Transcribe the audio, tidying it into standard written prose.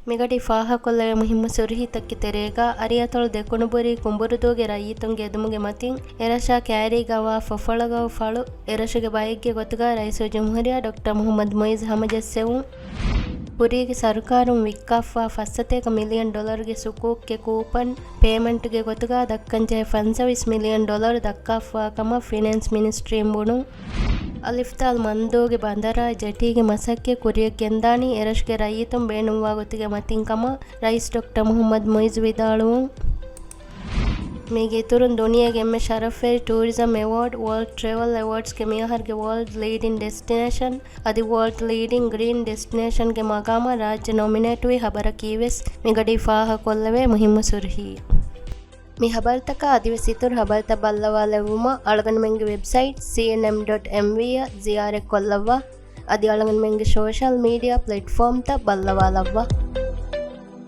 ಮಿಗಡಿ ಫಾಹ ಕೊಲ್ಲವೆ ಮುಹಿಮ್ಮ ಸುರಿಹಿತಕ್ಕೆ ತೆರೇಗ ಅರಿಯತೊಳು ದೆಕುಣುಬುರಿ ಕುಂಬುರುದೂಗೆ ರೈಯಿತುಂಗೆ ಎದುಮುಗೆ Mathin ಎರಶಾ ಕ್ಯಾರಿಗವ ಫೊಫೊಳಗವ ಫಳು ಎರಶಗೆ ಬೈಗ್ಗೆ ಗೊತ್ತುಗ rice ಜುಮ್ಹುರಿಯಾ doctor Muhammad ಮೊಯಿಜ್ ಹಮಜೆಸ್ಸೆವುಂ ಹುರಿಗೆ ಸರ್ಕಾರಂ ವಿಕ್ಕಾಫಾ $1 million ಗೆ ಸುಕೂಕ್ಗೆ coupon ಪೇಮೆಂಟ್ಗೆ ಗೊತ್ತುಗ ದಕ್ಕಂಚೆ $20 million ದಕ್ಕಾಫಾ ಕಮ finance ministry ಎಂಬುಣು ಅಲಿಫ್ತಾಲ್ ಮಂದೋಗೆ ಬಂದರ ಜಟೀಗೆ ಮಸಕ್ಕೆ ಕುರಿಯಕ್ಕೆ ಎಂದಾಣಿ ಎರಶ್ಗೆ ರೈಯಿತುಂ ಬೇಣುವಾ ಗೊತ್ತಿಗೆ ಮತಿಂಕಮ ರೈಸ್ ಡಾಕ್ಟರ್ ಮುಹಮ್ಮದ್ ಮೊಯಿಜ್ ವಿದಾಳುವು ಮೇಗೆ ತುರುನ್ ದುನಿಯಾಗೆ ಎಮ್ಮೆ ಶರಫೆ ಟೂರಿಸಂ ಅವಾರ್ಡ್ ವರ್ಲ್ಡ್ ಟ್ರಾವೆಲ್ ಅವಾರ್ಡ್ಸ್ಗೆ ಮಿಯಹರ್ಗೆ ವರ್ಲ್ಡ್ ಲೀಡಿಂಗ್ ಡೆಸ್ಟಿನೇಷನ್ ಅದಿ ವರ್ಲ್ಡ್ ಲೀಡಿಂಗ್ ಗ್ರೀನ್ ಡೆಸ್ಟಿನೇಷನ್ಗೆ ಮಗಾಮ ರಾಜ್ಯ ನಾಮಿನೇಟ್ವಿ ಹಬರ ಕೀವೆಸ್ ಮಿಗಡಿ ಫಾಹ ಕೊಲ್ಲವೆ ಮುಹಿಮ್ಮ ಸುರ್ಹಿ ಮಿ ಹಬರ್ತಕ ಅದಿವೆಸಿತುರ್ ಹಬರ್ತ ಬಲ್ಲವಾಲೆವುಮ ಅಳಗನ್ ಮೆಂಗೆ ವೆಬ್ಸೈಟ್ cnm.mv ಜಿಯಾರೆ ಕೊಲ್ಲವ್ವ ಅದಿ ಅಳಗನ್ ಮೆಂಗೆ ಸೋಷಲ್ ಮೀಡಿಯಾ ಪ್ಲಾಟ್ಫಾರ್ಮ್ ತ ಬಲ್ಲವಾಲವ್ವ